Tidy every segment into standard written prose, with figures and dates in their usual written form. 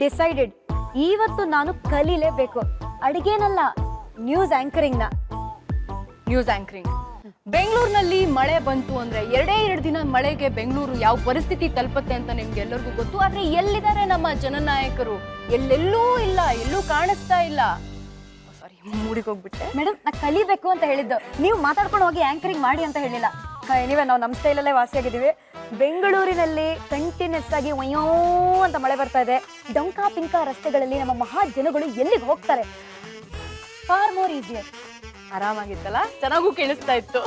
Decided, ಇವತ್ತು ನಾನು ಕಲೀಲೇಬೇಕು. ಅಡಿಗೆನಲ್ಲ, ನ್ಯೂಸ್ ಆಂಕರಿಂಗ್ನ. News anchoring. ಬೆಂಗಳೂರಿನಲ್ಲಿ ಮಳೆ ಬಂತು ಅಂದ್ರೆ ಎರಡೇ 2 ದಿನ ಮಳೆಗೆ ಬೆಂಗಳೂರು ಯಾವ ಪರಿಸ್ಥಿತಿ ತಲುಪುತ್ತೆ ಅಂತ ನಿಮ್ಗೆ ಎಲ್ಲರಿಗೂ ಗೊತ್ತು. ಆದ್ರೆ ಎಲ್ಲಿದ್ದಾರೆ ನಮ್ಮ ಜನನಾಯಕರು? ಎಲ್ಲೆಲ್ಲೂ ಇಲ್ಲ, ಎಲ್ಲೂ ಕಾಣಿಸ್ತಾ ಇಲ್ಲ. ಸಾರಿ, ಮೂಡಿಗೆ ಹೋಗ್ಬಿಟ್ಟೆ. ಮೇಡಮ್, ನಾ ಕಲಿಬೇಕು ಅಂತ ಹೇಳಿದ್ದು, ನೀವು ಮಾತಾಡ್ಕೊಂಡು ಹೋಗಿ ಆಂಕರಿಂಗ್ ಮಾಡಿ ಅಂತ ಹೇಳಿಲ್ಲ. ನೀವೇ ನಾವು ನಮ್ಮ ಸ್ಟೈಲಲ್ಲೇ ವಾಸಿಯಾಗಿದ್ದೀವಿ. ಬೆಂಗಳೂರಿನಲ್ಲಿ ಕಂಟಿನ್ಯೂಸ್ ಆಗಿ ಒಯ್ಯೋ ಅಂತ ಮಳೆ ಬರ್ತಾ ಇದೆ. ಡೊಂಕಾ ಪಿಂಕ ರಸ್ತೆಗಳಲ್ಲಿ ನಮ್ಮ ಮಹಾ ಜನಗಳು ಎಲ್ಲಿಗೆ ಹೋಗ್ತಾರೆ? For more easier. ಆರಾಮಾಗಿತ್ತಲ್ಲ, ಚೆನ್ನಾಗೂ ಕೇಳಿಸ್ತಾ ಇತ್ತು.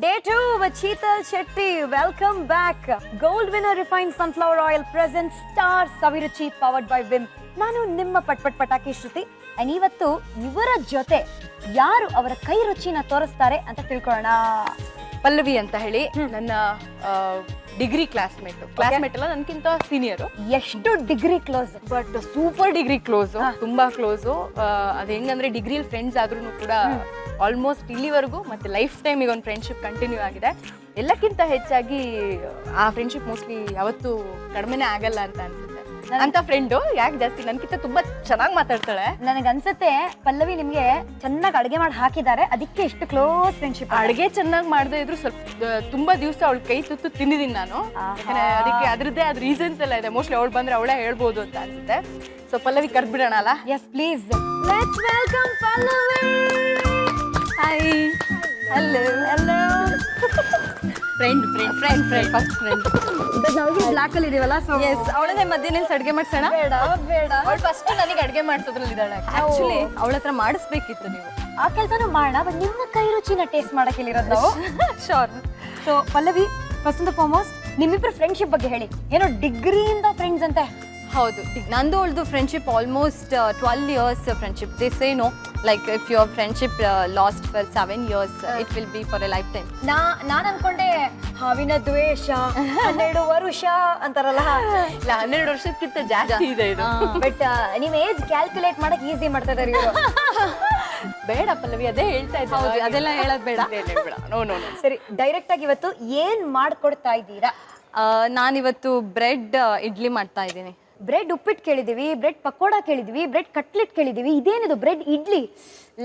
Day 2 with Sheetal Shetty. Welcome back. Gold winner refined sunflower oil presents Star Saviruchi powered by Vim. ನಾನು ನಿಮ್ಮ ಪಟ್ಪಟ್ ಪಟಾಕಿ ಶ್ರುತಿ. And ಇವತ್ತು ಇವರ ಜೊತೆ ಯಾರು ಅವರ ಕೈ ರುಚಿನ ತೋರಿಸ್ತಾರೆ ಅಂತ ತಿಳ್ಕೊಳ್ಳೋಣ. ಪಲ್ಲವಿ ಅಂತ ಹೇಳಿ ನನ್ನ ಡಿಗ್ರಿ ಕ್ಲಾಸ್ಮೇಟ್ ಅಲ್ಲ, ನನ್ಕಿಂತ ಸೀನಿಯರು. ಎಷ್ಟು degree close? But super degree close, ತುಂಬಾ ಕ್ಲೋಸು. ಅದ್ ಹೆಂಗಂದ್ರೆ ಡಿಗ್ರಿಲಿ ಫ್ರೆಂಡ್ಸ್ ಆದ್ರೂ ಕೂಡ ಆಲ್ಮೋಸ್ಟ್ ಇಲ್ಲಿವರೆಗೂ ಮತ್ತೆ ಲೈಫ್ ಟೈಮ್ ಈಗ ಒಂದು ಫ್ರೆಂಡ್ಶಿಪ್ ಕಂಟಿನ್ಯೂ ಆಗಿದೆ. ಎಲ್ಲಕ್ಕಿಂತ ಹೆಚ್ಚಾಗಿ ಆ ಫ್ರೆಂಡ್ಶಿಪ್ ಮೋಸ್ಟ್ಲಿ ಯಾವತ್ತೂ ಕಡಿಮೆನೇ ಆಗಲ್ಲ ಅಂತ ಅನ್ಸುತ್ತೆ. ಅಂತ ಫ್ರೆಂಡು ಯಾಕೆ ಜಾಸ್ತಿ ನನ್ಕಿಂತ ತುಂಬಾ ಚೆನ್ನಾಗಿ ಮಾತಾಡ್ತಾಳೆ. ನನಗನ್ಸುತ್ತೆ ಪಲ್ಲವಿ ನಿಮ್ಗೆ ಚೆನ್ನಾಗಿ ಅಡುಗೆ ಮಾಡಿ ಹಾಕಿದ್ದಾರೆ, ಅದಕ್ಕೆ ಇಷ್ಟು ಕ್ಲೋಸ್ ಫ್ರೆಂಡ್ಶಿಪ್. ಅಡುಗೆ ಚೆನ್ನಾಗಿ ಮಾಡದೇ ಇದ್ರು ಸ್ವಲ್ಪ ತುಂಬಾ ದಿವಸ ಅವಳ ಕೈ ತುತ್ತು ತಿಂದಿದ್ದೀನಿ ನಾನು. ಅದಕ್ಕೆ ಅದ್ರದ್ದೇ ಅದ್ ರೀಸನ್ಸ್ ಎಲ್ಲ ಇದೆ. ಮೋಸ್ಟ್ಲಿ ಅವಳು ಬಂದ್ರೆ ಅವಳೇ ಹೇಳ್ಬೋದು ಅಂತ ಅನ್ಸುತ್ತೆ. ಸೊ ಪಲ್ಲವಿ ಕರ್ದ್ಬಿಡೋಣ ಅಲ್ಲ? Yes please, let's welcome Pallavi. Hi. Hello. Hello. Friend first friend. ನಾವು ಬ್ಲಾಕ್ ಅಲ್ಲಿ ಇದೀವಲ್ಲ, ಸೊ ಎಸ್, ಅವಳನ್ನೇ ಮಧ್ಯೆ ನಿಲ್ಸಿ ಅಡುಗೆ ಮಾಡ್ಸೋಣ. ಬೇಡ. ಅವಳು ಫಸ್ಟ್ ನನಗೆ ಅಡುಗೆ ಮಾಡಿಸೋದ್ರಲ್ಲಿ ಇದ್ದಾಳೆ. ಆಕ್ಚುಲಿ ಅವಳ ಹತ್ರ ಮಾಡಿಸ್ಬೇಕಿತ್ತು ನೀವು. ಆ ಕೆಲಸನೂ ಮಾಡೋಣ, ಬಟ್ ನಿಮ್ಮ ಕೈ ರುಚಿನ ಟೇಸ್ಟ್ ಮಾಡಕ್ಕೆ ಇಲ್ಲಿರೋದು ನಾವು. Sure. So Pallavi, first and foremost ನಿಮ್ಮಿಬ್ಬರ ಫ್ರೆಂಡ್ಶಿಪ್ ಬಗ್ಗೆ ಹೇಳಿ. ಏನೋ ಡಿಗ್ರಿಯಿಂದ ಫ್ರೆಂಡ್ಸ್ ಅಂತೆ. ಹೌದು, ನಂದು ಅವಳದು friendship almost 12 years friendship. They say no, like if your friendship last for 7 years, it will be for a life time. ನಾನು ಅನ್ಕೊಂಡೆ ಹಾವಿನ ದ್ವೇಷ 12 ವರ್ಷ ಅಂತಾರಲ್ಲ. ಇಲ್ಲ, 12 ವರ್ಷಕ್ಕಿಂತ ಜಾಸ್ತಿ ಇದೆ ಇದು. ಬಟ್ ನೀವು ಏಜ್ ಕ್ಯಾಲ್ಕುಲೇಟ್ ಮಾಡಕ್ ಈಸಿ ಮಾಡ್ತಾ ಇದಾರೆ ಇವರು. ಬೇಡ ಪಲ್ಲವಿ, ಅದೇ ಹೇಳ್ತಾ ಇದ್ದೆ. ಅದೆಲ್ಲ ಹೇಳೋದು ಬೇಡ. ನೋ. ಸರಿ, ಡೈರೆಕ್ಟ್ ಆಗಿ ಇವತ್ತು ಏನ್ ಮಾಡ್ಕೊಡ್ತಾ ಇದ್ದೀರಾ? ನಾನಿವತ್ತು ಬ್ರೆಡ್ ಇಡ್ಲಿ ಮಾಡ್ತಾ ಇದ್ದೀನಿ. ಬ್ರೆಡ್ ಉಪ್ಪಿಟ್ಟು ಕೇಳಿದೀವಿ, ಬ್ರೆಡ್ ಪಕೋಡಾ ಕೇಳಿದೀವಿ, ಬ್ರೆಡ್ ಕಟ್ಲೆಟ್ ಕೇಳಿದೀವಿ. ಇದೇನಿದು bread idli?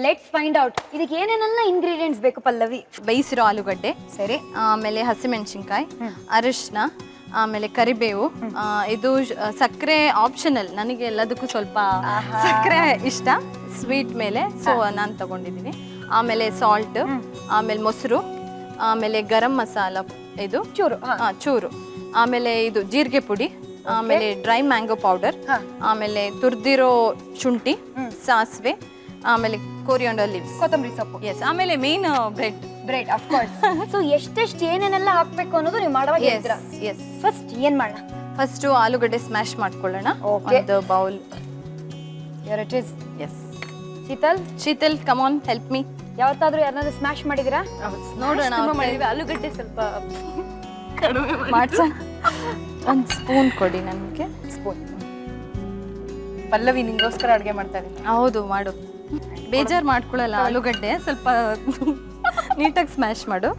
Let's find out. ಇದಕ್ಕೆ ಏನೇನೆಲ್ಲ ಇಂಗ್ರೀಡಿಯೆಂಟ್ಸ್ ಬೇಕು ಪಲ್ಲವಿ? ಬೇಯಿಸಿರೋ ಆಲೂಗಡ್ಡೆ, ಸರಿ, ಆಮೇಲೆ ಹಸಿಮೆಣಸಿನ್ಕಾಯಿ, ಅರಿಶಿನ, ಆಮೇಲೆ ಕರಿಬೇವು. ಇದು ಸಕ್ಕರೆ ಆಪ್ಷನಲ್, ನನಗೆ ಎಲ್ಲದಕ್ಕೂ ಸ್ವಲ್ಪ ಸಕ್ಕರೆ ಇಷ್ಟ ಸ್ವೀಟ್ ಮೇಲೆ, ಸೊ ನಾನು ತಗೊಂಡಿದ್ದೀನಿ. ಆಮೇಲೆ ಸಾಲ್ಟ್, ಆಮೇಲೆ ಮೊಸರು, ಆಮೇಲೆ ಗರಂ ಮಸಾಲ, ಇದು ಚೂರು, ಆಮೇಲೆ ಇದು ಜೀರಿಗೆ ಪುಡಿ, ಆಮೇಲೆ ಡ್ರೈ ಮ್ಯಾಂಗೋ ಪೌಡರ್, ಆಮೇಲೆ ತುರ್ದಿರೋ ಶುಂಠಿ, ಸಾಸಿವೆ, ಆಮೇಲೆ ಕೊರಿಯಾಂಡರ್ ಲೀವ್ಸ್, ಕೊತ್ತಂಬರಿ ಸೊಪ್ಪು. ಎಸ್, ಆಮೇಲೆ main bread of course. So ಎಷ್ಟೆಷ್ಟು ಏನೇನೆಲ್ಲ ಹಾಕ್ಬೇಕು ಅನ್ನೋದು ನೀವು ಮಾಡುವಾಗ ಹೇಳ್ತೀರಾ? ಎಸ್. ಫಸ್ಟ್ ಏನ್ ಮಾಡೋಣ? ಫಸ್ಟ್ ಆಲೂಗಡ್ಡೆ ಸ್ಮ್ಯಾಶ್ ಮಾಡ್ಕೊಳ್ಳೋಣ. Okay. ಒಂದು bowl. Here it is. Yes. Sheetal, come on, help me. ಯಾವತ್ತಾದ್ರೂ ಯಾರನ್ನಾದ್ರೂ ಸ್ಮ್ಯಾಶ್ ಮಾಡಿದಿರಾ? ನೋಡೋಣ. ಆಲೂಗಡ್ಡೆ ಸ್ವಲ್ಪ ಮಾಡ್ಸೋಣ. ಒಂದು ಸ್ಪೂನ್ ಕೊಡಿ ನನಗೆ. ಸ್ಪೂನ್. ಪಲ್ಲವಿ, ನಿಂಗೋಸ್ಕರ ಅಡುಗೆ ಮಾಡ್ತಾ ಇದ್ದೀನಿ. ಹೌದು, ಮಾಡು. ಬೇಜಾರು ಮಾಡ್ಕೊಳ್ಳಲ್ಲ. ಆಲೂಗಡ್ಡೆ ಸ್ವಲ್ಪ ನೀಟಾಗಿ ಸ್ಮ್ಯಾಶ್ ಮಾಡು.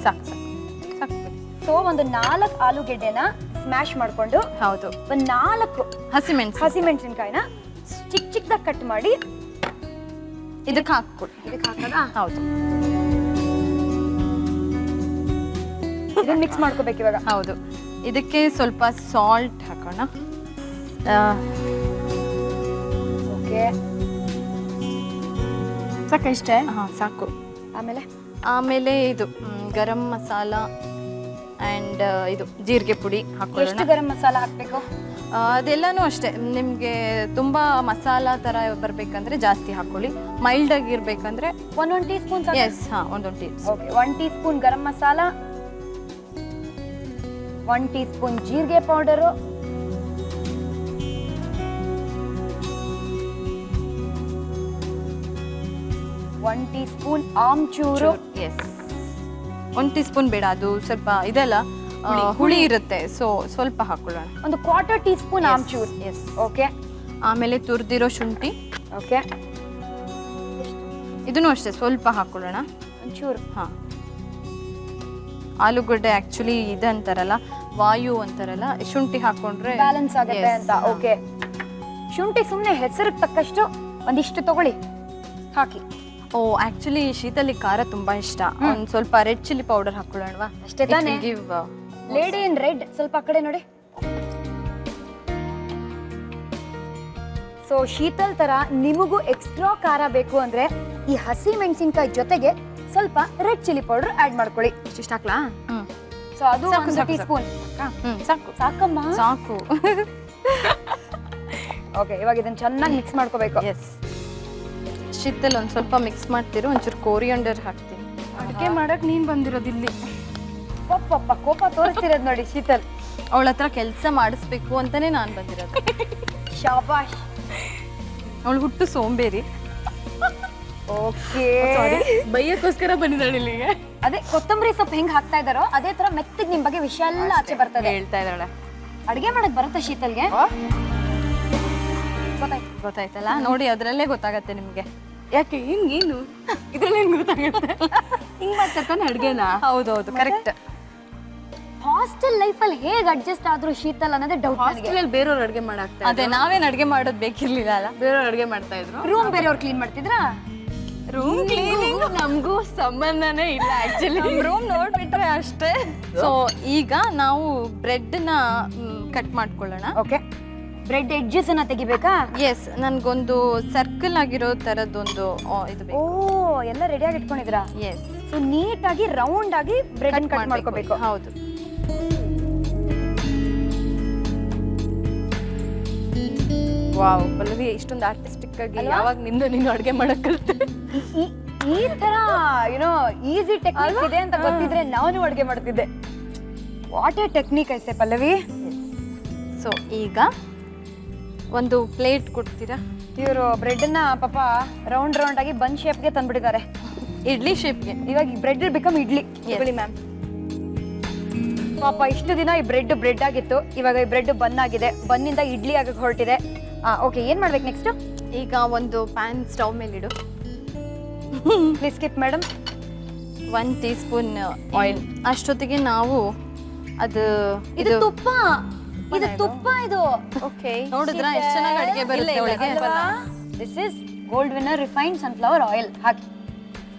ಸಾಕು. ಸೊ ಒಂದು 4 ಆಲೂಗೆಡ್ಡೆನ ಸ್ಮ್ಯಾಶ್ ಮಾಡ್ಕೊಂಡು, ಹೌದು, ಒಂದು 4 ಹಸಿಮೆಣಸಿನಕಾಯಿನ ಚಿಕ್ಕದಾಗಿ ಕಟ್ ಮಾಡಿ ಇದಕ್ಕೆ ಹಾಕ್ಕೊಡಿ. ಇದಕ್ಕೆ ಹಾಕೋದಾ? ಹೌದು. ಇದನ್ನ ಮಿಕ್ಸ್ ಮಾಡ್ಕೋಬೇಕು ಇವಾಗ. ಹೌದು. ಇದಕ್ಕೆ ಸ್ವಲ್ಪ ಸಾಲ್ಟ್ ಹಾಕೋಣ. ಓಕೆ, ಸಾಕು ಇಷ್ಟೇ? ಹಾಂ, ಸಾಕು. ಆಮೇಲೆ ಇದು ಗರಂ ಮಸಾಲ ಆ್ಯಂಡ್ ಇದು ಜೀರಿಗೆ ಪುಡಿ ಹಾಕೊಳ್ಳೋಣ. ಎಷ್ಟು ಗರಂ ಮಸಾಲ ಹಾಕಬೇಕು? ಅದೆಲ್ಲನೂ ಅಷ್ಟೇ, ನಿಮಗೆ ತುಂಬ ಮಸಾಲ ಥರ ಬರಬೇಕಂದ್ರೆ ಜಾಸ್ತಿ ಹಾಕೊಳ್ಳಿ. ಮೈಲ್ಡ್ ಆಗಿರ್ಬೇಕಂದ್ರೆ 1 ಟೀ ಸ್ಪೂನ್. ಎಸ್, ಹಾಂ, 1 teaspoon. Okay, 1 teaspoon garam masala, 1 teaspoon ಜೀರಿಗೆ ಪೌಡರು, 1 ಟೀ ಸ್ಪೂನ್ ಆಮ್ಚೂರು. ಎಸ್, 1 ಟೀ ಸ್ಪೂನ್ ಬೇಡ, ಅದು ಸ್ವಲ್ಪ ಇದೆಲ್ಲ ಹುಳಿ ಇರುತ್ತೆ, ಸೊ ಸ್ವಲ್ಪ ಹಾಕೊಳ್ಳೋಣ. ಒಂದು 1/4 teaspoon amchur. Yes. Okay, ಆಮೇಲೆ ತುರ್ದಿರೋ ಶುಂಠಿ. ಓಕೆ, ಇದನ್ನು ಅಷ್ಟೇ ಸ್ವಲ್ಪ ಹಾಕೊಳ್ಳೋಣ ಒಂಚೂರು. ಹಾಂ, ಆಲೂಗಡ್ಡೆ ಆಕ್ಚುಲಿ ಇದು ಅಂತಾರಲ್ಲ, ವಾಯು ಅಂತಾರಲ್ಲ, ಶುಂಠಿ ಹಾಕೊಂಡ್ರೆ ಬ್ಯಾಲೆನ್ಸ್ ಆಗುತ್ತೆ ಅಂತ. ಓಕೆ, ಶುಂಠಿ ಸುಮ್ಮನೆ ಹೆಸರಿಗೆ ತಕ್ಕಷ್ಟು ಒಂದಿಷ್ಟು ತಗೊಳ್ಳಿ, ಹಾಕಿ. ಓ ಆಕ್ಚುಲಿ ಶೀತಲಿ ಖಾರ ತುಂಬಾ ಇಷ್ಟ. ಒಂದ್ ಸ್ವಲ್ಪ ರೆಡ್ ಚಿಲ್ಲಿ ಪೌಡರ್ ಹಾಕೊಳ್ಳೋಣವಾ? ಅಷ್ಟೇ ತಾನೇ? ಲೇಡಿ ಇನ್ ರೆಡ್, ಸ್ವಲ್ಪ ಆ ಕಡೆ ನೋಡಿ. ಸೊ ಶೀತಲ್ ತರ ನಿಮಗೂ ಎಕ್ಸ್ಟ್ರಾ ಖಾರ ಬೇಕು ಅಂದ್ರೆ ಈ ಹಸಿ ಮೆಣಸಿನಕಾಯಿ ಜೊತೆಗೆ ಸ್ವಲ್ಪ ರೆಡ್ ಚಿಲ್ಲಿ ಪೌಡರ್ ಆಡ್ ಮಾಡ್ಕೊಳ್ಳಿ. ಇಷ್ಟ ಹಾಕ್ಲಾ? ಸೊ ಅದು ಒಂದು ಟೀ ಸ್ಪೂನ್ ಸಾಕು. ಸಾಕಮ್ಮ, ಸಾಕು. ಓಕೆ, ಇವಾಗ ಇದನ್ನ ಚೆನ್ನಾಗಿ ಮಿಕ್ಸ್ ಮಾಡ್ಕೋಬೇಕು. ಎಸ್, ಶೀತಲ್ ಒಂದ್ ಸ್ವಲ್ಪ ಮಿಕ್ಸ್ ಮಾಡ್ತಿರು. ಒಂಚೂರು ಕೋರಿಯಂಡರ್ ಹಾಕ್ತೀನಿ. ಅಡುಗೆ ಮಾಡಕ್ ನೀನ್ ಬಂದಿರೋದು ಇಲ್ಲಿ. ಪಪ್ಪ ಕೋಪ ತೋರಿಸ್ತಿರೋದು ನೋಡಿ ಶೀತಲ್. ಅವಳ ಹತ್ರ ಕೆಲಸ ಮಾಡಿಸ್ಬೇಕು ಅಂತಾನೆ ನಾನ್ ಬಂದಿರೋದು. ಶಾಬಾಷ್. ಅವಳು ಹುಟ್ಟು ಸೋಂಬೇರಿ. ಓಕೆ, ಬೈಯಕ್ಕೋಸ್ಕರ ಬಂದಿದ್ದಾಳೆ ಇಲ್ಲಿಗೆ. ಅದೇ ಕೊತ್ತಂಬರಿ ಸೊಪ್ಪು ಹೆಂಗ್ ಹಾಕ್ತಾ ಇದಾರೋ ಅದೇ ತರ ಮೆತ್ತಗ್ ನಿಮ್ ಬಗ್ಗೆ ವಿಷಯ ಎಲ್ಲ ಆಚೆ ಬರ್ತದೆ. ಹೇಳ್ತಾ ಇದ್ದಾಳೆ. ಅಡ್ಗೆ ಮಾಡಕ್ ಬರುತ್ತಾ ಶೀತಲ್ಗೆ? ಗೊತ್ತಾಯ್ತಲ್ಲ ನೋಡಿ, ಅದ್ರಲ್ಲೇ ಗೊತ್ತಾಗತ್ತೆ ನಿಮ್ಗೆ. ಯಾಕೆ ಏನು ಇದ್ರಲ್ಲಿ ಏನ್ ಗೊತ್ತಾಗುತ್ತೆ? ಹಿಂಗ್ ಮಾಡ್ತಾನೆ ಅಡ್ಗೆನ. ಹೌದೌದು, ಕರೆಕ್ಟ್. ಹಾಸ್ಟೆಲ್ ಲೈಫ್ ಅಲ್ಲಿ ಹೇಗ್ ಅಡ್ಜಸ್ಟ್ ಆದ್ರೂ ಶೀತಲ್ ಅನ್ನೋದೇ ಡೌಟ್. ಹಾಸ್ಟೆಲ್ ಬೇರೆಯವ್ರು ಅಡ್ಗೆ ಮಾಡಾಕ್ತಾ ಅದೇ ನಾವೇನ್ ಅಡ್ಗೆ ಮಾಡೋದ್ ಬೇಕಿರ್ಲಿಲ್ಲ ಅಲ್ಲ. ಬೇರೆಯವ್ರು ಅಡ್ಗೆ ಮಾಡ್ತಾ ಇದ್ರು. ರೂಮ್ ಬೇರೆಯವ್ರು ಕ್ಲೀನ್ ಮಾಡ್ತಿದ್ರಾ? ರೂಮ್ ಕ್ಲೀನಿಂಗ್ ನಮಗೂ ಸಂಬಂಧನೇ ಇಲ್ಲ ಆಕ್ಚುಲಿ. ರೂಮ್ ನೋಡ್ಬಿಟ್ರೆ ಅಷ್ಟೇ. ಸೊ ಈಗ ನಾವು ಬ್ರೆಡ್ ನ ಕಟ್ ಮಾಡ್ಕೊಳ್ಳೋಣ. ಓಕೆ, ಬ್ರೆಡ್ ಎಡ್ಜಸ್ ಅನ್ನ ತೆಗಿಬೇಕಾ? ಎಸ್, ನನ್ಗೊಂದು ಸರ್ಕಲ್ ಆಗಿರೋ ತರದೊಂದು ಇದು ಬೇಕು. ಓ, ಎಲ್ಲ ರೆಡಿ ಆಗಿ ಇಟ್ಕೊಂಡಿದ್ರಾ? ಎಸ್. ಸೊ ನೀಟ್ ಆಗಿ ರೌಂಡ್ ಆಗಿ ಬ್ರೆಡ್ ಕಟ್ ಮಾಡ್ಕೋಬೇಕು. ಹೌದು. ವಾವ್, ಪಲ್ಲವಿ ಇಷ್ಟೊಂದು ಆರ್ಟಿಸ್ಟಿಕ್ ಆಗಿ ಯಾವಾಗ ನೀನು ಅಡ್ಗೆ ಮಾಡಕ್ ಕಲ್ತೆ? ಈ ತರ ಯುನೋ ಈಸಿ ಟೆಕ್ನಿಕ್ ಇದೆ ಅಂತ ಗೊತ್ತಿದ್ರೆ ನಾನು ಅಡ್ಗೆ ಮಾಡ್ತಿದ್ದೆ. ವಾಟ್ ಎ ಟೆಕ್ನಿಕ್ ಐಸೆ ಪಲ್ಲವಿ. ಸೊ ಈಗ ಒಂದು ಪ್ಲೇಟ್ ಕೊಡ್ತೀರಾ? ಇವರು ಬ್ರೆಡ್ ನ ಪಾಪ ರೌಂಡ್ ರೌಂಡ್ ಆಗಿ ಬನ್ ಶೇಪ್ಗೆ ತಂದ್ಬಿಟ್ಟಿದ್ದಾರೆ. ಇಡ್ಲಿ ಶೇಪ್ಗೆ. ಇವಾಗ ಬ್ರೆಡ್ ಬಿಕಮ್ ಇಡ್ಲಿ. ಮ್ಯಾಮ್, ಪಾಪ ಇಷ್ಟು ದಿನ ಈ ಬ್ರೆಡ್ ಆಗಿತ್ತು, ಇವಾಗ ಈ ಬ್ರೆಡ್ ಬನ್ ಆಗಿದೆ, ಬನ್ನಿಂದ ಇಡ್ಲಿ ಆಗಕ್ಕೆ ಹೊರಟಿದೆ. ಓಕೆ, ಏನ್ ಮಾಡ್ಬೇಕು ನೆಕ್ಸ್ಟ್? ಈಗ ಒಂದು ಪ್ಯಾನ್ ಸ್ಟವ್ ಮೇಲೆ ಇಡು. Please skip madam. 1 tea spoon oil. ಅಷ್ಟೊತ್ತಿಗೆ ನಾವು ಅದು ಇದು ತುಪ್ಪ, ಇದು ತುಪ್ಪ ಇದು. ಓಕೆ, ನೋಡಿದ್ರ ಎಷ್ಟು ಚೆನ್ನಾಗಿ ಅಡಿಗೆ ಬರುತ್ತೆ ಅವಳಿಗೆ. This is Gold Winner refined sunflower oil. ಹಾಕಿ.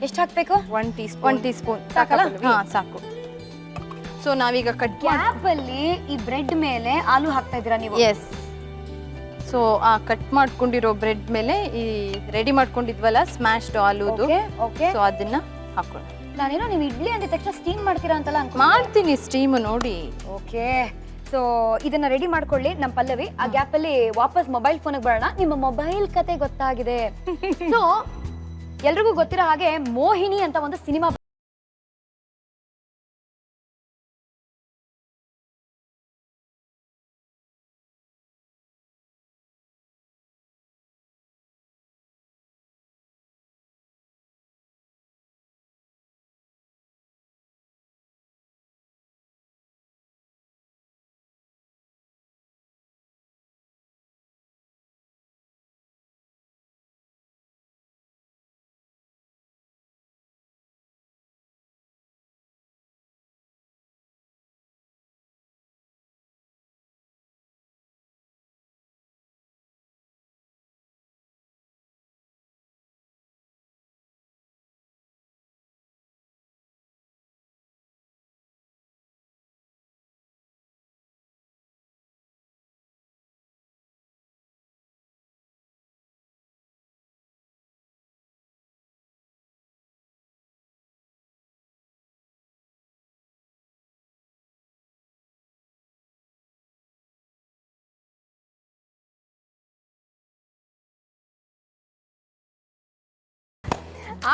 ಎಷ್ಟು ಹಾಕ್ಬೇಕು? 1 ಟೀ ಸ್ಪೂನ್ ಸಾಕಲ್ಲ? ಹಾ, ಸಾಕು. ಸೊ ನಾವೀಗ ಗ್ಯಾಪ್ ಅಲ್ಲಿ ಈ ಬ್ರೆಡ್ ಮೇಲೆ ಆಲೂ ಹಾಕ್ತಾ ಇದೀರಾ ನೀವು? ಎಸ್. ಸೊ ಆ ಕಟ್ ಮಾಡ್ಕೊಂಡಿರೋ ಬ್ರೆಡ್ ಮೇಲೆ ಈ ರೆಡಿ ಮಾಡ್ಕೊಂಡಿದ್ವಲ್ಲ ಸ್ಮ್ಯಾಶ್ಡ್ ಆಲೂದು, ಸೊ ಅದನ್ನ ಹಾಕೊಳ್ಳಿ. ನಾನೇನೋ ನೀವು ಇಡ್ಲಿ ಅಂದ ತಕ್ಷಣ ಸ್ಟೀಮ್ ಮಾಡ್ತೀರಾ ಅಂತಲ್ಲ ಮಾಡ್ತೀನಿ ಸ್ಟೀಮ್ ನೋಡಿ. ಓಕೆ, ಸೊ ಇದನ್ನ ರೆಡಿ ಮಾಡ್ಕೊಳ್ಳಿ ನಮ್ಮ ಪಲ್ಲವಿ. ಆ ಗ್ಯಾಪ್ ಅಲ್ಲಿ ವಾಪಸ್ ಮೊಬೈಲ್ ಫೋನ್ಗೆ ಬರೋಣ. ನಿಮ್ಮ ಮೊಬೈಲ್ ಕತೆ ಗೊತ್ತಾಗಿದೆ. ಸೊ ಎಲ್ರಿಗೂ ಗೊತ್ತಿರೋ ಹಾಗೆ ಮೋಹಿನಿ ಅಂತ ಒಂದು ಸಿನಿಮಾ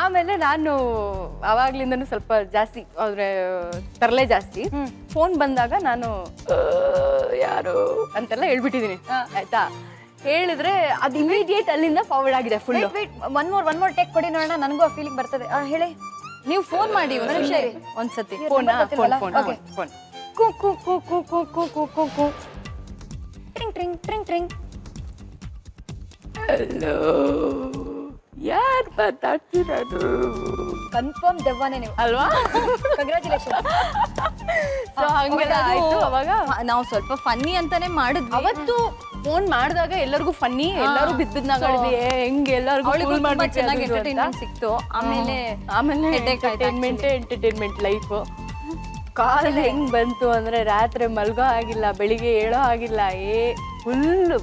ಆಮೇಲೆ ನಾನು ಅವಾಗ್ಲಿಂದನೂ ಸ್ವಲ್ಪ ಜಾಸ್ತಿ ಅವ್ರೆ ತರಲೆ ಜಾಸ್ತಿ. ಫೋನ್ ಬಂದಾಗ ನಾನು ಯಾರು ಅಂತೆಲ್ಲ ಹೇಳ್ಬಿಟ್ಟಿದೀನಿ, ಆಯ್ತಾ? ಹೇಳಿದ್ರೆ ಅದು ಇಮಿಡಿಯೇಟ್ ಅಲ್ಲಿಂದ ಫಾರ್ವರ್ಡ್ ಆಗಿದೆ ಫುಲ್. ಒನ್ ಮೋರ್ ಟೇಕ್ ಕೊಡಿ ನೋಡೋಣ, ನನಗೂ ಆ ಫೀಲಿಂಗ್ ಬರ್ತದೆ. ಹೇಳಿ. ನೀವು ಫೋನ್ ಮಾಡಿ ಒಂದ್ಸತಿ. ಫೋನ್ ಕು ಕು ಕು ಕು ಕು ಕು ಕು ಕು ಕು ಟ್ರಿಂಗ್ ಟ್ರಿಂಗ್ ಟ್ರಿಂಗ್ ಟ್ರಿಂಗ್. ಹಲೋ, ಯಾರು ಮಾತಾಡ್ತಿರೋದು? ಕನ್ಫರ್ಮ್ ದೆವ್ವನೇ ನೀವು. ಅಲ್ವಾ? ಕಂಗ್ರಾಚುಲೇಷನ್. ಸೊ ಹಂಗೆಲ್ಲ ಆಯ್ತು. ಅವಾಗ ನಾವು ಸ್ವಲ್ಪ ಫನ್ನಿ ಅಂತಾನೆ ಮಾಡಿದ್ವಿ. ಅವತ್ತು ಫೋನ್ ಮಾಡಿದಾಗ ಎಲ್ಲರಿಗೂ ಫನ್ನಿ, ಎಲ್ಲರೂ ಬಿದ್ದು ನಗಾಡಿದ್ವಿ. ಹೆಂಗೆ ಎಲ್ಲರಿಗೂ ಅವಳಿಗೂ ತುಂಬಾ ಚೆನ್ನಾಗಿ ಎಂಟರ್ಟೈನ್ಮೆಂಟ್ ಸಿಕ್ತು. ಆಮೇಲೆ headache ಆಯ್ತು ಎಂಟರ್ಟೈನ್ಮೆಂಟ್ ಲೈಫ್. ಕಾಲ್ ಹೆಂಗ್ ಬಂತು ಅಂದ್ರೆ ರಾತ್ರಿ ಮಲ್ಗೋ ಆಗಿಲ್ಲ, ಬೆಳಿಗ್ಗೆ ಏಳೋ ಆಗಿಲ್ಲ. ಫುಲ್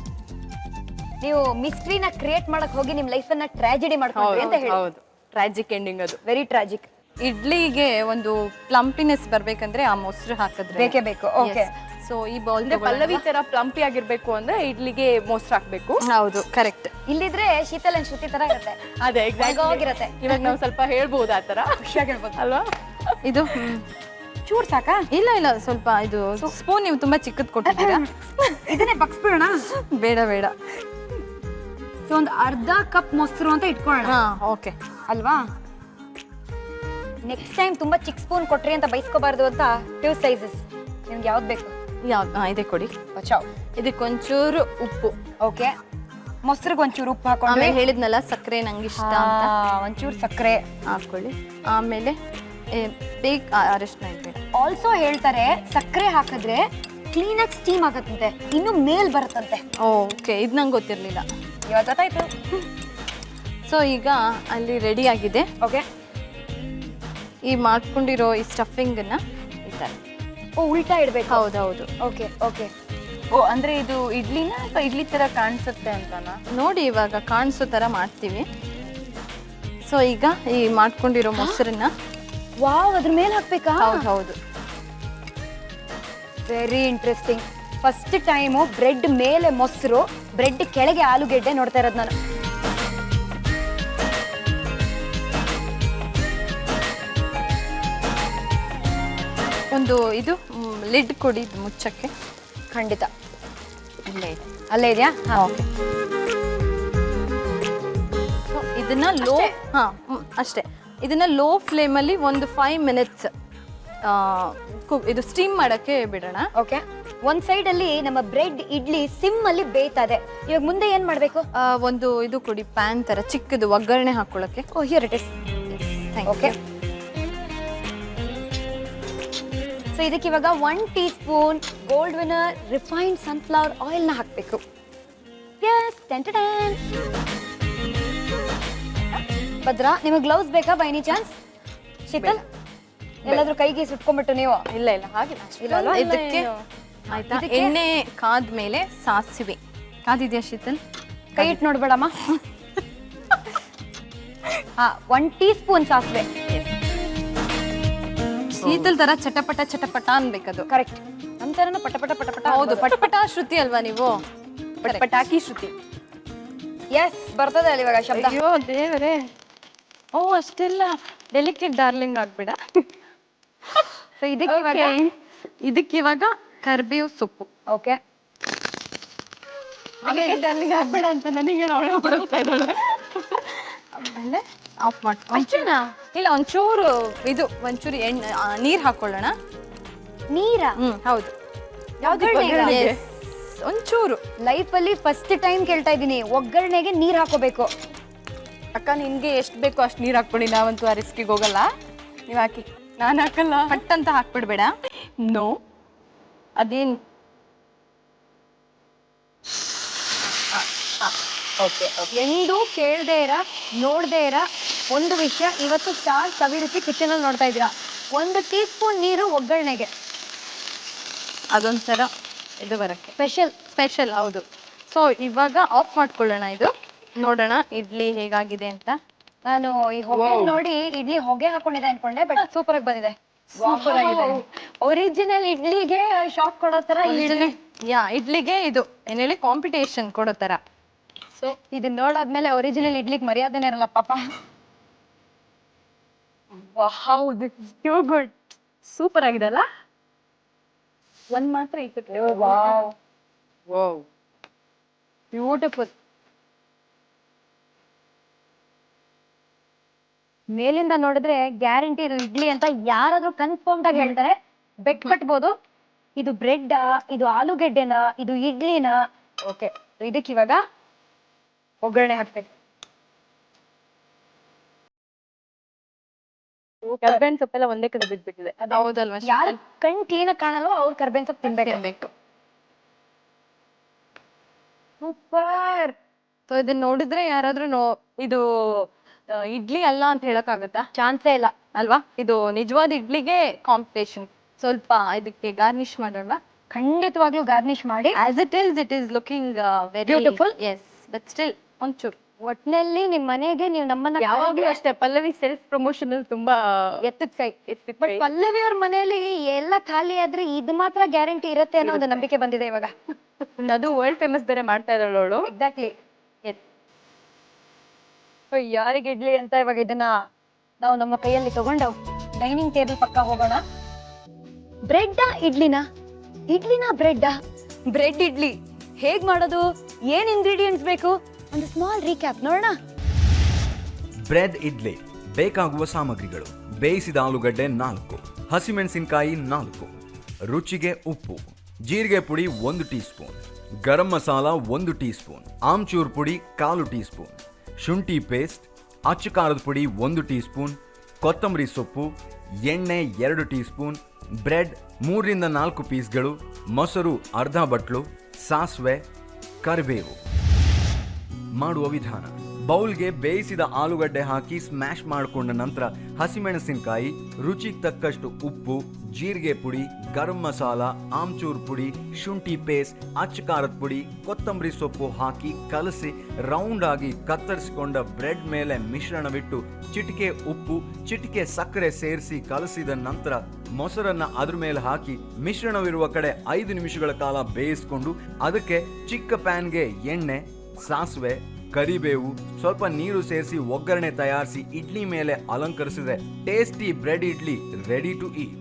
ನೀವು ಮಿಸ್ಟ್ರಿನ ಕ್ರಿಯೇಟ್ ಮಾಡಕ್ ಹೋಗಿ ನಿಮ್ ಲೈಫ್ ಅನ್ನ ಟ್ರಾಜಿಡಿ ಮಾಡ್ಕೊಂಡ್ರಿ ಅಂತ ಹೇಳಿ. ಹೌದು, ಟ್ರಾಜಿಕ್ ಎಂಡಿಂಗ್ ಅದು. Very tragic. ಇಡ್ಲಿಗೆ ಒಂದು ಪ್ಲಂಪಿನೆಸ್ ಬರ್ಬೇಕಂದ್ರೆ ಆ ಮೊಸರು ಹಾಕಿದ್ರೆ ಬೇಕೇ ಬೇಕು. ಓಕೆ. ಸೊ ಈ ಬೌಲ್ ಪಲ್ಲವಿ ತರ ಪ್ಲಂಪಿ ಆಗಿರ್ಬೇಕು ಅಂದ್ರೆ ಇಡ್ಲಿಗೆ ಮೊಸರು ಹಾಕ್ಬೇಕು. ಹೌದು, ಕರೆಕ್ಟ್. ಇಲ್ಲಿದ್ರೆ ಶೀತಲ್ ಅಂಡ್ ಶ್ರುತಿ ತರ ಇರುತ್ತೆ. ಅದೇ ಹೋಗಿರತ್ತೆ. ಇವಾಗ ನಾವು ಸ್ವಲ್ಪ ಹೇಳ್ಬೋದು ಆ ತರ, ಖುಷಿಯಾಗಿ ಹೇಳ್ಬೋದು ಅಲ್ವಾ? ಇದು ಚೂರ್ ಸಾಕಾ? ಇಲ್ಲ ಸ್ವಲ್ಪ ಇದು ಸ್ಪೂನ್ ನೀವು ತುಂಬಾ ಚಿಕ್ಕದ್ ಕೊಟ್ಟಿದ್ದೀರಾ. ಇದನ್ನೇ ಬಗ್ಸ್ಬಿಡೋಣ. ಬೇಡ ಬೇಡ. ಸೊ ಒಂದು ಅರ್ಧ ಕಪ್ ಮೊಸರು ಅಂತ ಇಟ್ಕೊಳ್ಳೋಣ. ಹಾ, ಓಕೆ. ಅಲ್ವಾ? ನೆಕ್ಸ್ಟ್ ಟೈಮ್ ತುಂಬಾ ಚಿಕ್ಕ ಸ್ಪೂನ್ ಕೊಟ್ರಿ ಅಂತ ಬೈಸ್ಕೋಬಾರ್ದು ಅಂತ 2 ಸೈಜಸ್. ನಿಮ್ಗೆ ಯಾವ್ದು ಬೇಕು? ಯಾವ್ದು? ಇದೇ ಕೊಡಿ. ಬಚಾವ್. ಇದಕ್ಕೆ ಒಂಚೂರು ಉಪ್ಪು. ಓಕೆ. ಮೊಸರಿಗೆ ಒಂಚೂರು ಉಪ್ಪು ಹಾಕೊಂಡು, ಆಮೇಲೆ ಹೇಳಿದ್ನಲ್ಲ ಸಕ್ಕರೆ ನಂಗೆ ಇಷ್ಟ ಅಂತ, ಒಂಚೂರು ಸಕ್ಕರೆ ಹಾಕೊಳ್ಳಿ. ಆಮೇಲೆ ಬೇಗ ಅರಿಶಿನ ಇಡಬೇಡ. ಆಲ್ಸೋ ಹೇಳ್ತಾರೆ ಸಕ್ಕರೆ ಹಾಕಿದ್ರೆ ಕ್ಲೀನಾಗಿ ಸ್ಟೀಮ್ ಆಗತ್ತಂತೆ, ಇನ್ನು ಮೇಲ್ ಬರುತ್ತಂತೆ. ಓಕೆ, ಇದು ನಂಗೆ ಗೊತ್ತಿರಲಿಲ್ಲ. ಇವಾಗ ಗೊತ್ತಾಯ್ತು. ಸೊ ಈಗ ಅಲ್ಲಿ ರೆಡಿ ಆಗಿದೆ. ಓಕೆ. ಈ ಮಾಡ್ಕೊಂಡಿರೋ ಈ ಸ್ಟಫಿಂಗನ್ನ ಈ ಥರ. ಓ, ಉಲ್ಟಾ ಇಡ್ಬೇಕು. ಹೌದೌದು. Okay okay. ಓ, ಅಂದ್ರೆ ಇದು ಇಡ್ಲಿನ ಅಥವಾ ಇಡ್ಲಿ ತರ ಕಾಣಿಸುತ್ತೆ ಅಂತನಾ? ನೋಡಿ, ಇವಾಗ ಕಾಣಿಸೋ ಥರ ಮಾಡ್ತೀವಿ. ಸೊ ಈಗ ಈ ಮಾಡ್ಕೊಂಡಿರೋ ಮೊಸರನ್ನ ವಾವ್, ಅದ್ರ ಮೇಲೆ ಹಾಕ್ಬೇಕಾ? ಹೌದು. Very interesting. First time bread ಮೇಲೆ ಮೊಸರು, ಬ್ರೆಡ್ ಕೆಳಗೆ ಆಲೂಗೆಡ್ಡೆ ನೋಡ್ತಾ ಇರೋದು ನಾನು. ಒಂದು ಇದು ಲಿಡ್ ಕೊಡಿ ಮುಚ್ಚಕ್ಕೆ. ಖಂಡಿತ. ಇಲ್ಲೇ ಇದೆ. ಅಲ್ಲೇ ಇದೆಯಾ? ಓಕೆ. ಇದನ್ನ ಲೋ, ಅಷ್ಟೇ. ಇದನ್ನ ಲೋ ಫ್ಲೇಮಲ್ಲಿ ಒಂದು 5 ಮಿನಿಟ್ಸ್ ಇದು ಸ್ಟೀಮ್ ಮಾಡಕ್ಕೆ ಬಿಡೋಣ. ಓಕೆ. ಒಂದ್ ಸೈಡ್ ಅಲ್ಲಿ ನಮ್ಮ ಬ್ರೆಡ್ ಇಡ್ಲಿ ಸಿಮ್ ಅಲ್ಲಿ ಬೇಯ್ತಾ ಇದೆ. ಇವಾಗ ಮುಂದೆ ಏನ್ ಮಾಡ್ಬೇಕು? ಒಂದು ಇದು ಕೊಡಿ, ಪ್ಯಾನ್ ತರ ಚಿಕ್ಕದು ಒಗ್ಗರಣೆ ಹಾಕೊಳ್ಳಕ್ಕೆ. Oh, here it is. Okay. So ಇದಕ್ಕೆ ಇವಾಗ 1 teaspoon Gold Winner refined sunflower oil ನ ಹಾಕ್ಬೇಕು. ಯಸ್, ಭದ್ರಾ, ನಿಮಗೆ ಗ್ಲೌಸ್ ಬೇಕಾ ಬೈ ಎನಿ ಚಾನ್ಸ್? ಶೀತಲ್, ಎಲ್ಲಾದ್ರೂ ಕೈಗೆ ಸುಟ್ಕೊಂಡ್ಬಿಟ್ಟು ನೀವು? ಇಲ್ಲ ಹಾಗಿಲ್ಲ. ಇಲ್ಲ ಅಲ್ವಾ? ಇದಕ್ಕೆ ಆಯ್ತಾ? ಎಣ್ಣೆ ಕಾದ್ಮೇಲೆ ಸಾಸಿವೆ ಕಾದಿದ್ಯಾ ಶೀತಲ್? ಕೈ ಇಟ್ಟು ನೋಡ್ಬೇಡಮ್ಮ. 1 ಟೀ ಸ್ಪೂನ್ ಸಾಸಿವೆ. ಶೀತಲ್ ತರ ಚಟಪಟ ಅನ್ಬೇಕದು. ಕರೆಕ್ಟ್. ನಂತರನ ಪಟ ಪಟ ಪಟ ಪಟ. ಹೌದು, ಪಟಪಟ ಶ್ರುತಿ ಅಲ್ವಾ ನೀವು? ಪಟಾಕಿ ಶ್ರುತಿ. ಎಸ್, ಬರ್ತದೆ ಅಲ್ಲಿ ಇವಾಗ ಶಬ್ದ. ಅಯ್ಯೋ ದೇವರೇ. ಓ, ಅಷ್ಟೆಲ್ಲ ಡೆಲಿಕೇಟ್ ಡಾರ್ಲಿಂಗ್ ಆಗ್ಬೇಡ. ಸೊ ಇದಕ್ಕೆ ಇವಾಗ ಕರ್ಬೇವು ಸೊಪ್ಪು. ಓಕೆ. ಡಾರ್ಲಿಂಗ್ ಆಗ್ಬೇಡ ಅಂತ ನನಗೆ ಆಮೇಲೆ ಆಫ್ ಮಾಡ್ಕೊಂಡು ಇಲ್ಲ ಒಂಚೂರು ಎಣ್ಣೆ ನೀರು ಹಾಕೊಳ್ಳೋಣ. ನೀರಾ? ಹೌದು. ಒಗ್ಗರಣೆಗೆ? ಒಂಚೂರು. ಲೈಫ್ ಅಲ್ಲಿ ಫಸ್ಟ್ ಟೈಮ್ ಕೇಳ್ತಾ ಇದ್ದೀನಿ, ಒಗ್ಗರಣೆಗೆ ನೀರ್ ಹಾಕೋಬೇಕು. ಅಕ್ಕ, ನಿನ್ಗೆ ಎಷ್ಟು ಬೇಕೋ ಅಷ್ಟು ನೀರು ಹಾಕ್ಬಿಡಿ. ನಾವಂತೂ ಆ ರಿಸ್ಕಿಗೆ ಹೋಗಲ್ಲ. ನೀವು ಹಾಕಿ, ನಾನು ಹಾಕಲ್ಲ. ಪಟ್ ಅಂತ ಹಾಕ್ಬಿಡ್ಬೇಡ. ನೋ, ಅದೇನು. ಎಂದೂ ಕೇಳದೆ ನೋಡದೆ ಒಂದು ವಿಷಯ ಇವತ್ತು ಸ್ಟಾರ್ ಸವಿರುಚಿ ಕಿಚನ್ ಅಲ್ಲಿ ನೋಡ್ತಾ ಇದ್ದೀರಾ. 1 ಟೀ ಸ್ಪೂನ್ ನೀರು ಒಗ್ಗರಣೆಗೆ. ಅದೊಂಥರ ಇದು ಬರಕ್ಕೆ ಸ್ಪೆಷಲ್. ಹೌದು. ಸೊ ಇವಾಗ ಆಫ್ ಮಾಡ್ಕೊಳ್ಳೋಣ. ಇದು ನೋಡೋಣ ಇಡ್ಲಿ ಹೇಗಾಗಿದೆ ಅಂತ. ನಾನು ಈ ಹೊಗೆ ನೋಡಿ ಇಡ್ಲಿ ಹೊಗೆ ಹಾಕೊಂಡಿದೆ ಅನ್ಕೊಂಡೆ, ಬಟ್ ಸೂಪರ್ ಆಗಿ ಬಂದಿದೆ. ಸೂಪರ್ ಆಗಿದೆ. ಒರಿಜಿನಲ್ ಇಡ್ಲಿಗೆ ಶಾಕ್ ಕೊಡೋ ತರ ಇಡ್ಲಿಗೆ ಇದು ಏನ್ ಹೇಳಿ ಕಾಂಪಿಟೇಷನ್ ಕೊಡೋ ತರ. ಸೊ ಇದನ್ನ ನೋಡಾದ್ಮೇಲೆ ಒರಿಜಿನಲ್ ಇಡ್ಲಿಗೆ ಮರ್ಯಾದೆನೇ ಇರಲ್ಲ ಪಾಪ. ಗುಡ್, ಸೂಪರ್ ಆಗಿದೆ ಅಲ್ಲ? ಒಂದ್ ಮಾತ್ರ ಇತ್ತು. Wow, beautiful. ಮೇಲಿಂದ ನೋಡಿದ್ರೆ ಗ್ಯಾರಂಟಿ ಇಡ್ಲಿ ಅಂತ ಯಾರಾದ್ರೂ ಕನ್ಫರ್ಮ್ ಆಗಿ ಹೇಳ್ತಾರೆ. ಬೆಟ್ ಕಟ್ಬೋದು. ಇದು ಬ್ರೆಡ್, ಇದು ಆಲೂಗೆಡ್ಡೆನ, ಇದು ಇಡ್ಲಿನ. ಓಕೆ, ಇದಕ್ಕೆ ಇವಾಗ ಒಗ್ಗರಣೆ ಹಾಕ್ಬೇಕು. ಕರ್ಬೇವಿನ ಸೊಪ್ಪೆಲ್ಲ ಒಂದೇ ಕಡೆ ಬಿದ್ಬಿಟ್ಟಿದೆ. ಹೌದಲ್ವಾ ಯಾರು ಕಣ್ ಕ್ಲೀನ್ ಕಾಣಲ್ವೋ ಅವ್ರು ಕರ್ಬೇವಿನ ಸೊಪ್ಪು ತಿನ್ಬೇಕು. ಸೂಪರ್. ಸೊ ಇದನ್ನ ನೋಡಿದ್ರೆ ಯಾರಾದ್ರೂ ಇದು ಇಡ್ಲಿ ಅಲ್ಲ ಅಂತ ಹೇಳಕ್ ಆಗತ್ತಾ? ಚಾನ್ಸೇ ಇಲ್ಲ ಅಲ್ವಾ? ಇದು ನಿಜವಾದ ಇಡ್ಲಿಗೆ ಕಾಂಪಿಟೇಷನ್. ಸ್ವಲ್ಪ ಇದಕ್ಕೆ ಗಾರ್ನಿಶ್ ಮಾಡೋಣ. ಖಂಡಿತವಾಗ್ಲೂ ಗಾರ್ನಿಶ್ ಮಾಡಿ. As it is looking very Beautiful. Yes but still ಒಂಚೂರು. ಒಟ್ನಲ್ಲಿ ನಿಮ್ ಮನೆಗೆ ನೀವು ನಮ್ಮನ್ನ ಯಾವಾಗ್ಲೂ ಅಷ್ಟೇ ಪಲ್ಲವಿ ಸೆಲ್ಫ್ ಪ್ರಮೋಷನ್ ತುಂಬಾ ಎತ್ತದ ಕೈ. ಎತ್ತಿದ ಬಟ್ ಕೈ. ಪಲ್ಲವಿ ಅವ್ರ ಮನೆಯಲ್ಲಿ ಎಲ್ಲ ಖಾಲಿ ಆದ್ರೆ ಇದು ಮಾತ್ರ ಗ್ಯಾರಂಟಿ ಇರುತ್ತೆ ಅನ್ನೋ ಒಂದು ನಂಬಿಕೆ ಬಂದಿದೆ ಇವಾಗ. ಅದು ವರ್ಲ್ಡ್ ಫೇಮಸ್ ಬೇರೆ ಮಾಡ್ತಾ ಇದ್ದಾಳು ಅವಳು. ಎಕ್ಸಾಕ್ಟ್ಲಿ. ಯಾರಿಗೆ ಇಡ್ಲಿ ಅಂತ ಇವಾಗ ಇದನ್ನ ನಾವು ನಮ್ಮ ಕೈಯಲ್ಲಿ ತಗೊಂಡು ಡೈನಿಂಗ್ ಟೇಬಲ್ ಪಕ್ಕ ಹೋಗೋಣ. ಬ್ರೆಡ್ ಇಡ್ಲಿನಾ ಬ್ರೆಡ್ ಇಡ್ಲಿ ಹೇಗ್ ಮಾಡೋದು, ಏನ್ ಇಂಗ್ರೀಡಿಯೆಂಟ್ಸ್ ಬೇಕು, ಒಂದು ಸ್ಮಾಲ್ ರೀಕ್ಯಾಪ್ ನೋಡೋಣ. ಬ್ರೆಡ್ ಇಡ್ಲಿ ಬೇಕಾಗುವ ಸಾಮಗ್ರಿಗಳು: ಬೇಯಿಸಿದ ಆಲೂಗಡ್ಡೆ 4, ಹಸಿಮೆಣಸಿನಕಾಯಿ 4, ರುಚಿಗೆ ಉಪ್ಪು, ಜೀರಿಗೆ ಪುಡಿ 1 teaspoon, garam masala 1 teaspoon, amchur ಪುಡಿ 1/4 ಟೀ ಸ್ಪೂನ್, ಶುಂಠಿ ಪೇಸ್ಟ್, ಅಚ್ಚ ಖಾರದ ಪುಡಿ 1 ಟೀ ಸ್ಪೂನ್, ಕೊತ್ತಂಬರಿ ಸೊಪ್ಪು, ಎಣ್ಣೆ 2 ಟೀ ಸ್ಪೂನ್, ಬ್ರೆಡ್ 3ರಿಂದ 4 ಪೀಸ್ಗಳು, ಮೊಸರು ಅರ್ಧ ಬಟ್ಲು, ಸಾಸಿವೆ, ಕರಿಬೇವು. ಮಾಡುವ ವಿಧಾನ: ಬೌಲ್ಗೆ ಬೇಯಿಸಿದ ಆಲೂಗಡ್ಡೆ ಹಾಕಿ ಸ್ಮ್ಯಾಶ್ ಮಾಡಿಕೊಂಡ ನಂತರ ಹಸಿಮೆಣಸಿನಕಾಯಿ, ರುಚಿಗೆ ತಕ್ಕಷ್ಟು ಉಪ್ಪು, ಜೀರಿಗೆ ಪುಡಿ, ಗರಂ ಮಸಾಲ, ಆಮ್ಚೂರ್ ಪುಡಿ, ಶುಂಠಿ ಪೇಸ್ಟ್, ಅಚ್ಚ ಖಾರದ ಪುಡಿ, ಕೊತ್ತಂಬರಿ ಸೊಪ್ಪು ಹಾಕಿ ಕಲಸಿ ರೌಂಡ್ ಆಗಿ ಕತ್ತರಿಸಿಕೊಂಡ ಬ್ರೆಡ್ ಮೇಲೆ ಮಿಶ್ರಣವಿಟ್ಟು ಚಿಟಿಕೆ ಉಪ್ಪು, ಚಿಟಿಕೆ ಸಕ್ಕರೆ ಸೇರಿಸಿ ಕಲಸಿದ ನಂತರ ಮೊಸರನ್ನ ಅದ್ರ ಮೇಲೆ ಹಾಕಿ ಮಿಶ್ರಣವಿರುವ ಕಡೆ 5 ನಿಮಿಷಗಳ ಕಾಲ ಬೇಯಿಸಿಕೊಂಡು ಅದಕ್ಕೆ ಚಿಕ್ಕ ಪ್ಯಾನ್ಗೆ ಎಣ್ಣೆ, ಸಾಸಿವೆ, ಕರಿಬೇವು, ಸ್ವಲ್ಪ ನೀರು ಸೇರಿಸಿ ಒಗ್ಗರಣೆ ತಯಾರಿಸಿ ಇಡ್ಲಿ ಮೇಲೆ ಅಲಂಕರಿಸಿದ್ರೆ tasty bread idli ready to eat.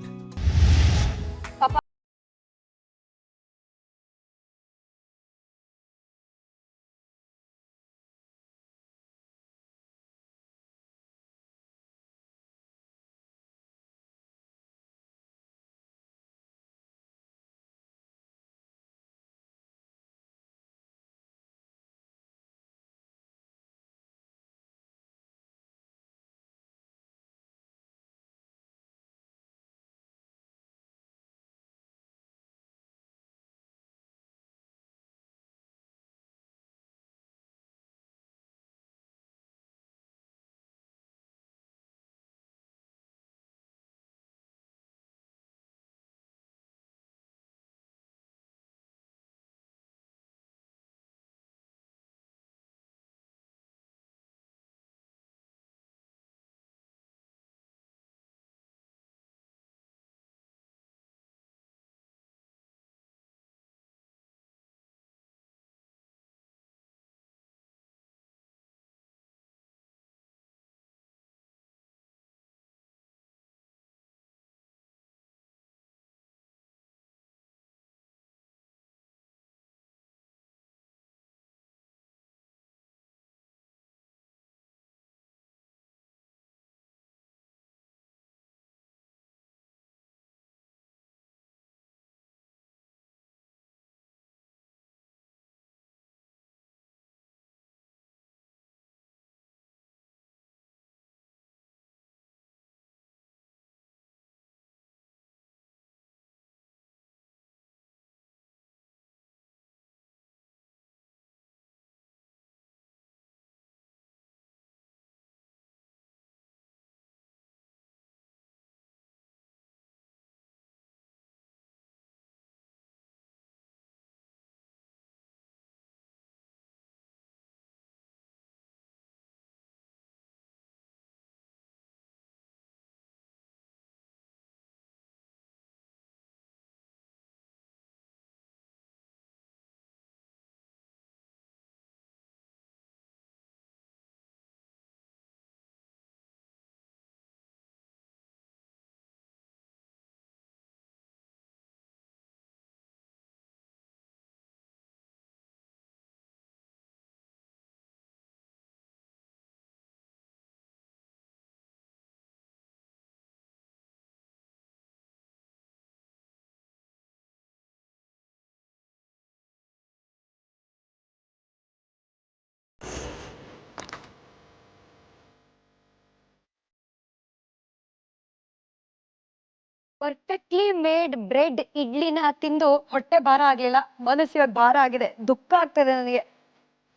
Perfectly made bread ಇಡ್ಲಿನ ತಿಂದು ಹೊಟ್ಟೆ ಭಾರ ಆಗ್ಲಿಲ್ಲ, ಮನಸ್ಸು ಇವಾಗ ಭಾರ ಆಗಿದೆ, ದುಃಖ ಆಗ್ತದೆ ನನಗೆ.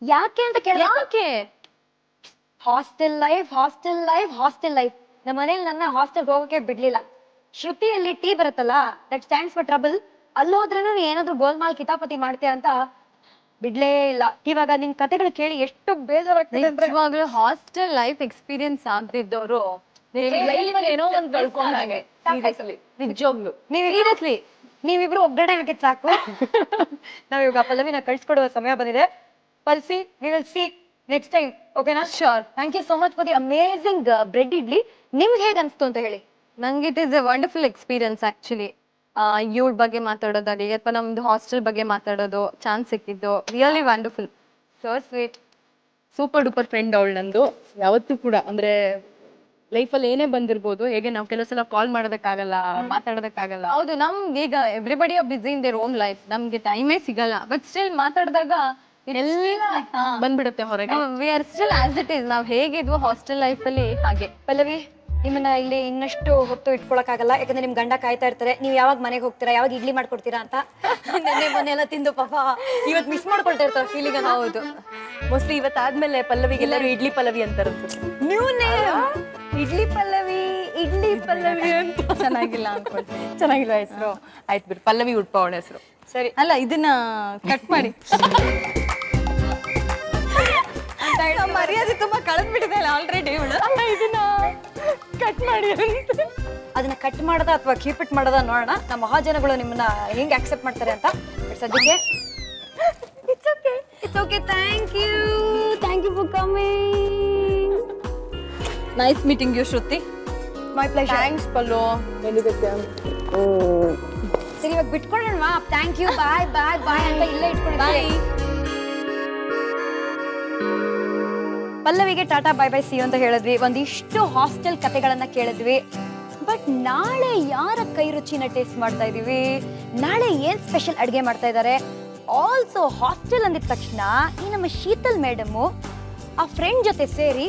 ಯಾಕೆ ಅಂತ ಕೇಳ, ಯಾಕೆ? Hostel life hostel life hostel life. ನಮ್ಮ ಮನೇಲಿ ನನ್ನ ಹಾಸ್ಟೆಲ್ ಹೋಗಕ್ಕೆ ಬಿಡ್ಲಿಲ್ಲ. ಶ್ರುತಿಯಲ್ಲಿ ಟೀ ಬರುತ್ತಲ್ಲ, ದಟ್ ಸ್ಟ್ಯಾಂಡ್ಸ್ ಫಾರ್ ಟ್ರಬಲ್. ಅಲ್ಲಿ ಹೋದ್ರೆ ಏನಾದ್ರು ಗೋಲ್ಮಾಲ್ ಕಿತಾಪತಿ ಮಾಡ್ತೀಯ ಅಂತ ಬಿಡ್ಲೇ ಇಲ್ಲ. ಇವಾಗ ನಿನ್ ಕತೆಗಳು ಕೇಳಿ ಎಷ್ಟು ಬೇಜಾರಾಗ್ತದೆ ಅಂದ್ರೆ, ನಿಜವಾಗ್ಲೂ ಹಾಸ್ಟೆಲ್ ಲೈಫ್ ಎಕ್ಸ್ಪೀರಿಯನ್ಸ್ ಆಗ್ದಿದ್ದವರು ಏನೋ ಒಂದು ಕಳ್ಕೊಂಡಾಗೆ. ನಿಜವಾಗ್ಲು ನೀವಿಬ್ರು ಒಗ್ಗರಣೆ ಹಾಕಿದ್ ಸಾಕು. ನಾವಿವಾಗ ಪಲ್ಲವಿನ ಕಳ್ಸಿಕೊಡುವ ಸಮಯ ಬಂದಿದೆ. Palsi, we will see next time, ಓಕೆನಾ? Sure. Thank you so much for the amazing bread idli. ನಿಮ್ಗೆ ಹೇಗೆ ಅನ್ಸ್ತು ಅಂತ ಹೇಳಿ. ನಂಗೆ it is a wonderful experience actually. ಇವಳ ಬಗ್ಗೆ ಮಾತಾಡೋದಾಗಲಿ ಅಥವಾ ನಮ್ದು ಹಾಸ್ಟೆಲ್ ಬಗ್ಗೆ ಮಾತಾಡೋದು ಚಾನ್ಸ್ ಸಿಕ್ಕಿದ್ದು really wonderful. So sweet. Super duper friend ಅವಳು ನಂದು. ಯಾವತ್ತೂ ಕೂಡ ಅಂದ್ರೆ ಲೈಫಲ್ಲಿ ಏನೇ ಬಂದಿರ್ಬೋದು, ಹೇಗೆ ನಾವು ಕೆಲವು ಸಲ ಕಾಲ್ ಮಾಡೋದಕ್ಕಾಗಲ್ಲ, ಮಾತಾಡೋದಕ್ಕಾಗಲ್ಲ. ಹೌದು, ನಮ್ಗೆ ಈಗ everybody are busy in their own life, ನಮ್ಗೆ ಟೈಮೇ ಸಿಗಲ್ಲ. ಬಟ್ ಸ್ಟಿಲ್ ಮಾತಾಡಿದಾಗ ಬಂದ್ಬಿಡುತ್ತೆ ಹೊರಗೆ. We are still as it is. ನಾವ್ ಹೇಗಿದ್ವೋ ಹಾಸ್ಟೆಲ್ ಲೈಫ್ ಅಲ್ಲಿ ಹಾಗೆ. ಪಲ್ಲವಿ, ನಿಮ್ಮನ್ನ ಇಲ್ಲಿ ಇನ್ನಷ್ಟು ಹೊತ್ತು ಇಟ್ಕೊಳಕ್ಕಾಗಲ್ಲ, ಯಾಕಂದ್ರೆ ನಿಮ್ ಗಂಡ ಕಾಯ್ತಾ ಇರ್ತಾರೆ. ನೀವು ಯಾವಾಗ ಮನೆಗೆ ಹೋಗ್ತೀರಾ, ಯಾವಾಗ ಇಡ್ಲಿ ಮಾಡ್ಕೊಡ್ತೀರಾ ಅಂತ. ನೆನ್ನೆ ಮೊನ್ನೆ ಎಲ್ಲ ತಿಂದು ಪಾಪ ಇವತ್ತು ಮಿಸ್ ಮಾಡ್ಕೊಳ್ತಾ ಇರ್ತಾರೆ ಫೀಲಿಂಗ್. ಹೌದು, ಮೋಸ್ಟ್ಲಿ ಇವತ್ತಾದ್ಮೇಲೆ ಪಲ್ಲವಿಗೆ ಎಲ್ಲರೂ ಇಡ್ಲಿ ಪಲ್ಲವಿ ಅಂತಾರೆ ಅನ್ಸುತ್ತೆ. ನ್ಯೂ ನೇಮ್ ಇಡ್ಲಿ ಪಲ್ಲವಿ, ಇಡ್ಲಿ ಪಲ್ಲವಿ ಅಂತ. ಚೆನ್ನಾಗಿಲ್ಲ ಅನ್ಕೊಳ್ತೀನಿ. ಚೆನ್ನಾಗಿಲ್ವಾ ಹೆಸರು? ಆಯ್ತು ಬಿಡು, ಪಲ್ಲವಿ ಉಡ್ಪ ಅವಳ ಹೆಸರು. ಸರಿ, ಅಲ್ಲ ಇದನ್ನ ಕಟ್ ಮಾಡಿ. ಮರ್ಯಾದೆ ತುಂಬಾ ಕಳೆದ್ಬಿಟ್ಟಿದೆ ಆಲ್ರೆಡಿ ಇವಳು. ಇದನ್ನ ಕಟ್ ಮಾಡಿ ಅಂತ. ಅದನ್ನ ಕಟ್ ಮಾಡದ ಅಥವಾ ಕೀಪ್ ಇಟ್ ಮಾಡದ ನೋಡೋಣ. ನಮ್ಮ ಮಹಾಜನಗಳು ನಿಮ್ಮನ್ನ ಹೆಂಗ್ ಆಕ್ಸೆಪ್ಟ್ ಮಾಡ್ತಾರೆ ಅಂತ. ಸದ್ಯಕ್ಕೆ it's okay, it's okay. Thank you for coming. Nice meeting you Shruti. My pleasure. Thanks Pallu. ಸರಿ, ಇವಾಗ ಬಿಟ್ಕೊಳ್ಳೋಣವಾ? ಥ್ಯಾಂಕ್ ಯು, ಬಾಯ್ ಬಾಯ್ ಬಾಯ್ ಅಂತ ಇಲ್ಲೇ ಇಟ್ಕೊಳ್ಳಿ. ಪಲ್ಲವಿಗೆ ಟಾಟಾ ಬೈ ಬೈ ಸಿ ಅಂತ ಹೇಳಿದ್ವಿ. ಒಂದಿಷ್ಟು ಹಾಸ್ಟೆಲ್ ಕತೆಗಳನ್ನ ಕೇಳಿದ್ವಿ. ಬಟ್ ನಾಳೆ ಯಾರ ಕೈ ರುಚಿನ ಟೇಸ್ಟ್ ಮಾಡ್ತಾ ಇದೀವಿ, ನಾಳೆ ಏನ್ ಸ್ಪೆಷಲ್ ಅಡುಗೆ ಮಾಡ್ತಾ ಇದ್ದಾರೆ. ಆಲ್ಸೋ ಹಾಸ್ಟೆಲ್ ಅಂದಿದ ತಕ್ಷಣ ಈ ನಮ್ಮ ಶೀತಲ್ ಮೇಡಮು ಆ ಫ್ರೆಂಡ್ ಜೊತೆ ಸೇರಿ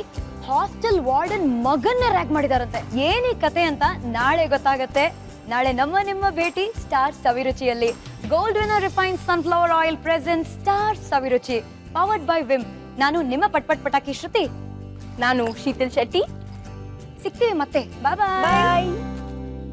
ಹಾಸ್ಟೆಲ್ ವಾರ್ಡನ್ ಮಗನ್ನ ರ್ಯಾಗ್ ಮಾಡಿದಾರಂತೆ. ಏನೇ ಕತೆ ಅಂತ ನಾಳೆ ಗೊತ್ತಾಗತ್ತೆ. ನಾಳೆ ನಿಮ್ಮ ಭೇಟಿ ಸ್ಟಾರ್ ಸವಿರುಚಿಯಲ್ಲಿ. Gold Winner refined sunflower oil present star Saviruchi, powered by Vim. ನಾನು ನಿಮ್ಮ ಪಟಾಕಿ ಶ್ರುತಿ. ನಾನು ಶೀತಲ್ ಶೆಟ್ಟಿ. ಸಿಗ್ತೀವಿ ಮತ್ತೆ. ಬಾಯ್ ಬಾಯ್.